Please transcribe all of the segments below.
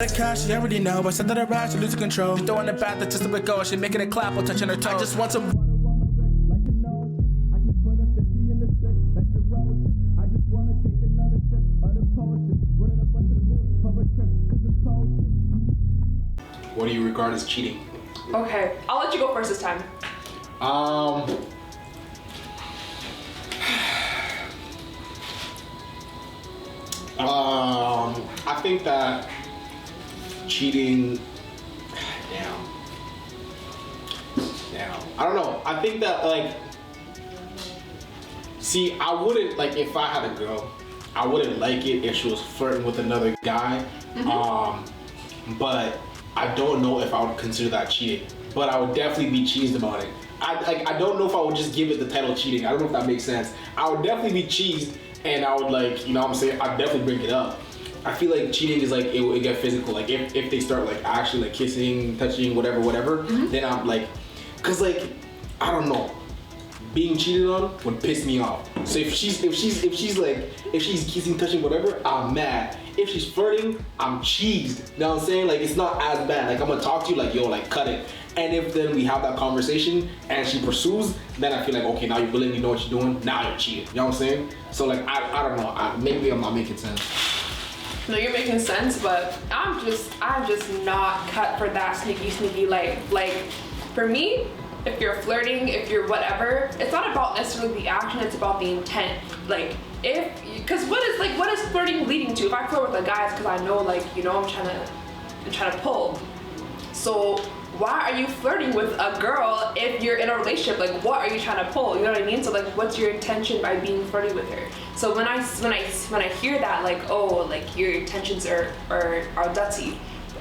The cash, you already know. I said that I rise, you lose control. You throw in the bath, that's just a bit go. She making it clap while touching her toes. I just want some water on my wrist, like an ocean. I just put a 50 in this bitch, like the roasting. I just wanna take another sip of the potion. Running up onto the moon for a trip, cause it's potent. What do you regard as cheating? Okay, I'll let you go first this time. I think that cheating, damn. I don't know. I think that see, I wouldn't if I had a girl, I wouldn't like it if she was flirting with another guy. But I don't know if I would consider that cheating. But I would definitely be cheesed about it. I don't know if I would just give it the title cheating. I don't know if that makes sense. I would definitely be cheesed, and I would I'd definitely bring it up. I feel like cheating is it will get physical. If they start actually kissing, touching, whatever, then I'm cause I don't know, being cheated on would piss me off. So if she's kissing, touching, whatever, I'm mad. If she's flirting, I'm cheesed. You know what I'm saying? It's not as bad. I'm gonna talk to you yo, cut it. And if then we have that conversation and she pursues, then I feel okay, now you really know what you're doing. Now you're cheating. You know what I'm saying? So I don't know. Maybe I'm not making sense. No, you're making sense, but I'm just not cut for that sneaky. For me, if you're flirting, if you're whatever, it's not about necessarily the action, it's about the intent. Because what is flirting leading to? If I flirt with a guy, it's because I know I'm trying to pull. So why are you flirting with a girl if you're in a relationship? What are you trying to pull? You know what I mean? So what's your intention by being flirty with her? So when I hear that your intentions are dirty,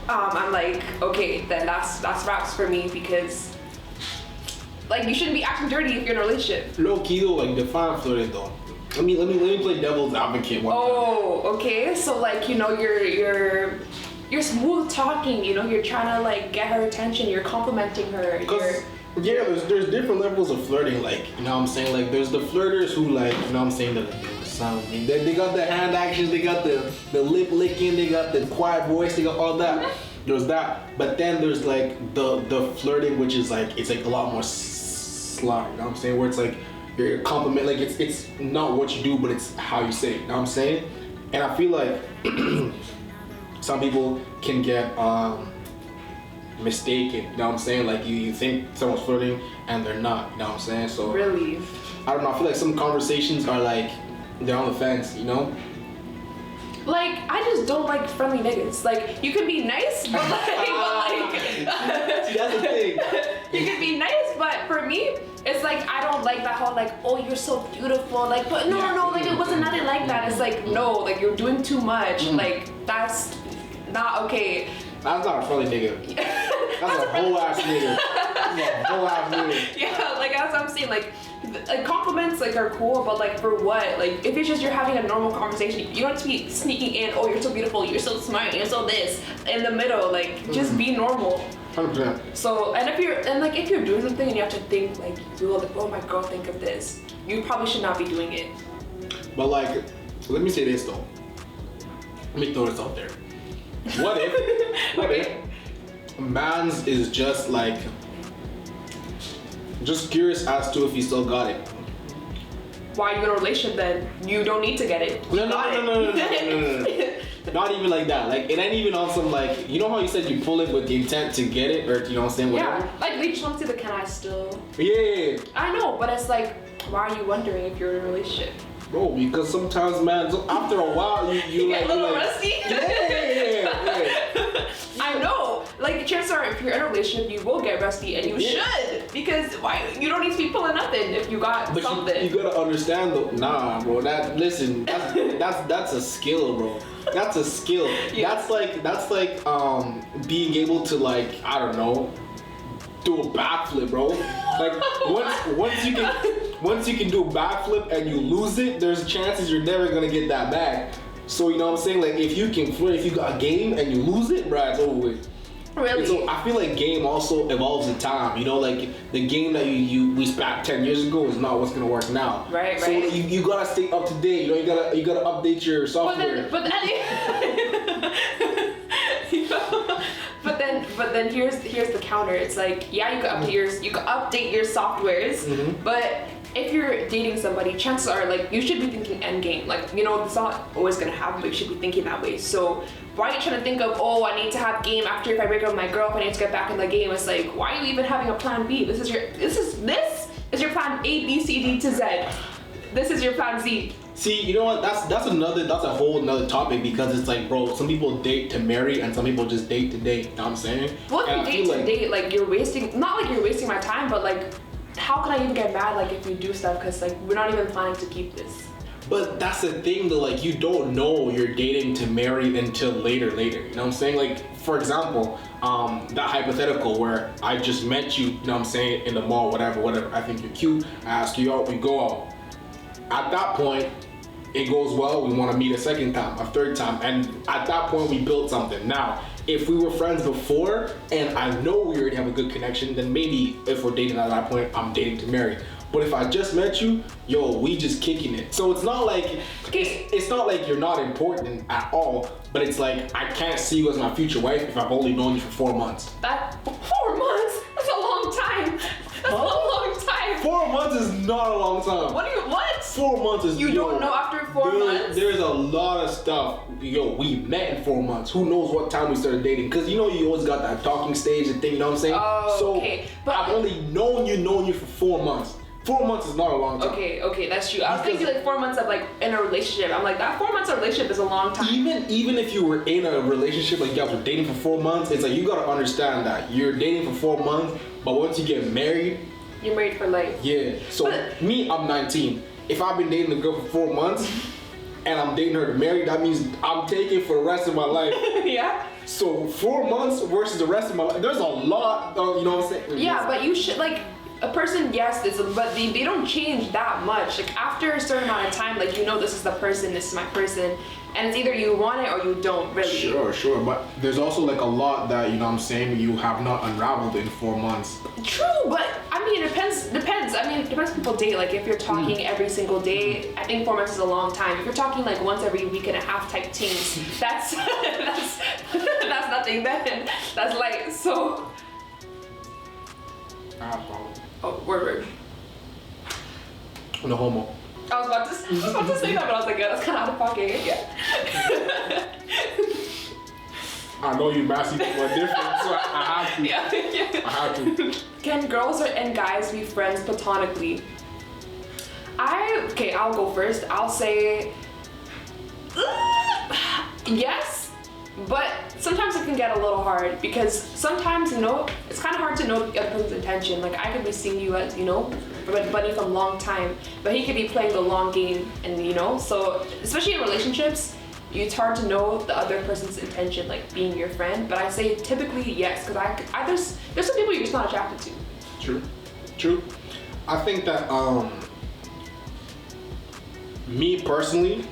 I'm okay, then that's raps for me, because you shouldn't be acting dirty if you're in a relationship. Low key though, define flirting though. Let me play devil's advocate one time. Oh, okay. So you're smooth talking, you're trying to get her attention, you're complimenting her. There's different levels of flirting, you know what I'm saying? There's the flirters who you know what I'm saying, they got the hand actions, they got the lip licking, they got the quiet voice, they got all that. There's that. But then there's the flirting, which is it's a lot more sly, you know what I'm saying? Where it's you're compliment, it's not what you do, but it's how you say it, you know what I'm saying? And I feel some people can get mistaken, you know what I'm saying? You think someone's flirting and they're not, you know what I'm saying? So really, I don't know, I feel some conversations are they're on the fence, you know? I just don't like friendly niggas. You can be nice, but See, that's the thing. You can be nice, but for me, it's I don't like that whole oh, you're so beautiful, but no, it wasn't nothing like that. It's no, you're doing too much. That's not okay. That's not a friendly nigga. That's a whole ass nigga. Yeah, that's what I'm saying. Compliments are cool, but for what? If it's just you're having a normal conversation, you don't have to be sneaking in. Oh, you're so beautiful. You're so smart. You're so this in the middle. Just be normal. 100%. So, and if you're doing something and you have to think oh, my girl think of this, you probably should not be doing it. But let me say this though. Let me throw this out there. What if a man's is just just curious as to if he still got it? Why are you in a relationship then? You don't need to get it. No. Not even like that. It ain't even on some you know how you said you pull it with the intent to get it, or you know what I'm saying? Whatever. Yeah, we just want to see the can I still. Yeah. I know, but it's why are you wondering if you're in a relationship? Bro, because sometimes, man, after a while, you get a little rusty. Yeah. I know. Chances are, if you're in a relationship, you will get rusty, and you should, because you don't need to be pulling nothing if you got something. You gotta understand though. Nah, bro. That's a skill, bro. That's a skill. Yeah. That's like being able to I don't know, do a backflip, bro. Once you can do a backflip and you lose it, there's chances you're never gonna get that back. So you know what I'm saying? If you can flirt, if you got a game and you lose it, bro, it's over with. Really? So I feel game also evolves in time. You know, the game that we spat 10 years ago is not what's gonna work now. Right. So you gotta stay up to date. You know, you gotta update your software. But then then here's the counter. It's like, yeah, you can update your softwares, but if you're dating somebody, chances are like you should be thinking end game. Like, you know, it's not always gonna happen, but you should be thinking that way. So why are you trying to think of, oh, I need to have game after if I break up with my girlfriend, I need to get back in the game? It's like, why are you even having a plan B? This is your plan A, B, C, D to Z. This is your plan Z. See, you know what? That's a whole another topic, because it's like, bro, some people date to marry and some people just date to date. You know what I'm saying? Well, if you date to date, like you're wasting, not like you're wasting my time, but like, how can I even get mad like if you do stuff? Because like we're not even planning to keep this. But that's the thing though, like you don't know you're dating to marry until later. You know what I'm saying? Like, for example, that hypothetical where I just met you, you know what I'm saying, in the mall, whatever, I think you're cute, I ask you out, we go out. At that point, it goes well, we want to meet a second time, a third time, and at that point we built something. Now, if we were friends before and I know we already have a good connection, then maybe if we're dating at that point, I'm dating to marry. But if I just met you, yo, we just kicking it. So it's not like it's not like you're not important at all, but it's like I can't see you as my future wife if I've only known you for 4 months. That 4 months? That's a long time. That's a long time. 4 months is not a long time. What? 4 months is. You don't know after 4 months? There's a lot of stuff. Yo, we met in 4 months. Who knows what time we started dating? Because you know you always got that talking stage and thing. You know what I'm saying? Oh, so okay. But I've only known you for 4 months. 4 months is not a long time. Okay, that's true. I was thinking like 4 months of like in a relationship. I'm like, that 4 months of relationship is a long time. Even if you were in a relationship, like you guys were dating for 4 months, it's like you gotta understand that you're dating for 4 months, but once you get married, you're married for life. Yeah. So me, I'm 19. If I've been dating a girl for 4 months and I'm dating her to marry, that means I'm taking for the rest of my life. Yeah. So 4 months versus the rest of my life, there's a lot of, you know what I'm saying? Yeah, but you should like. A person, yes, but they don't change that much. Like after a certain amount of time, like you know this is the person, this is my person, and it's either you want it or you don't really. Sure, but there's also like a lot that, you know what I'm saying, you have not unraveled in 4 months. True, but I mean it depends. I mean it depends people date. Like if you're talking every single day, I think 4 months is a long time. If you're talking like once every week and a half type things, that's that's nothing then. That's light. So oh, word. No homo. I was about to say that, but I was like, yeah, that's kind of out of pocket. Yeah. I know you massive people are different, so I have to. Yeah. I have to. Can girls and guys be friends platonically? I'll go first. I'll say yes, but sometimes it can get a little hard because sometimes, you know, it's kind of hard to know the other person's intention. Like I could be seeing you as, you know, a buddy from a long time, but he could be playing the long game, and you know, so especially in relationships, it's hard to know the other person's intention, like being your friend. But I say typically yes, because there's some people you're just not attracted to. True. I think that me personally,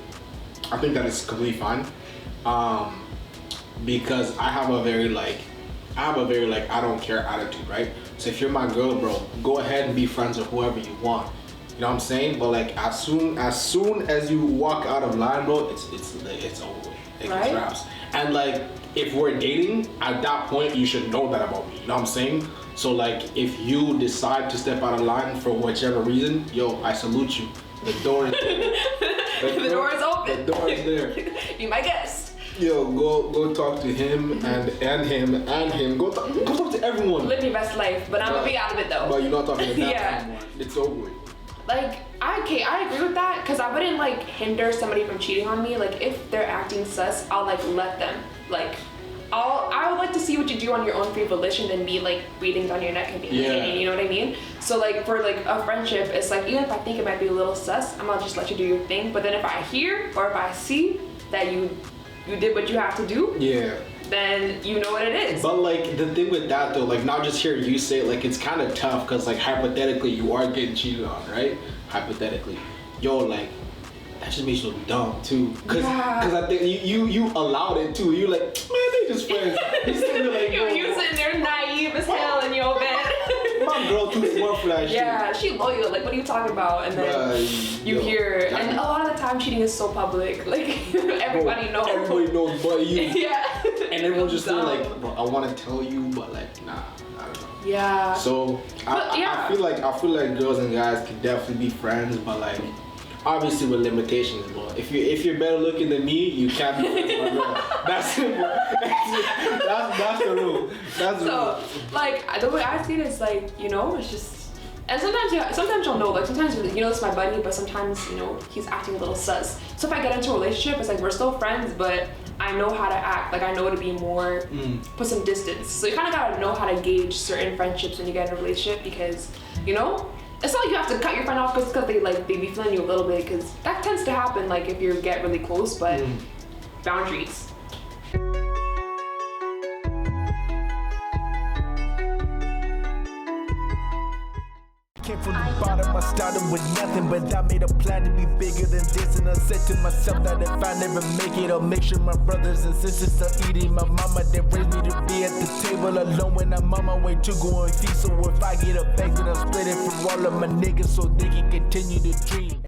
I think that it's completely fine. Because I have a very I don't care attitude, right? So if you're my girl, bro, go ahead and be friends with whoever you want. You know what I'm saying? But like as soon as you walk out of line, bro, it's over. It's right? wraps. And like if we're dating, at that point you should know that about me. You know what I'm saying? So like if you decide to step out of line for whichever reason, yo, I salute you. The door is the door is open. The door is there. Be my guest. Yo, go talk to him and him. Go talk to everyone. Live your best life, but I'm gonna be out of it though. But you're not talking to that Yeah. anymore. It's over with. Like, I agree with that, because I wouldn't like hinder somebody from cheating on me. Like if they're acting sus, I'll like let them. Like I would like to see what you do on your own free volition than me like breathing down your neck and being like, hey, you know what I mean? So like for like a friendship, it's like even if I think it might be a little sus, I'm gonna just let you do your thing. But then if I hear or if I see that you did what you have to do, then you know what it is. But like the thing with that though, like now just hear you say it, like it's kind of tough because like hypothetically you are getting cheated on, right? Hypothetically, yo, like that just makes you look dumb too, cause I think you allowed it too. You like, man, they just friends. You sitting there naive as hell in your bed. My girl too smart for that shit. Yeah, she loyal. Like, what are you talking about? And then you hear, and a lot of the time cheating is so public. Like everybody knows. Everybody knows but you. Yeah. And everyone's just there dumb. like, bro, I want to tell you, but like, nah, I don't know. Yeah. So I feel like girls and guys can definitely be friends, but like obviously with limitations. But if you're better looking than me, you can't be friends with my girl. That's it, bro. That's the rule. That's the rule. Like the way I see it is like, you know, it's just. And sometimes you'll know, like sometimes, you know, it's my buddy, but sometimes, you know, he's acting a little sus. So if I get into a relationship, it's like we're still friends, but I know how to act. Like I know to be more, put some distance. So you kind of gotta know how to gauge certain friendships when you get in a relationship because, you know, it's not like you have to cut your friend off because they be feeling you a little bit because that tends to happen like if you get really close, but boundaries. Came from the bottom, I started with nothing, but I made a plan to be bigger than this. And I said to myself that if I never make it, I'll make sure my brothers and sisters are eating. My mama that raised me to be at the table alone when I'm on my way to go and feast. So if I get a bag, then I'll split it from all of my niggas so they can continue to dream.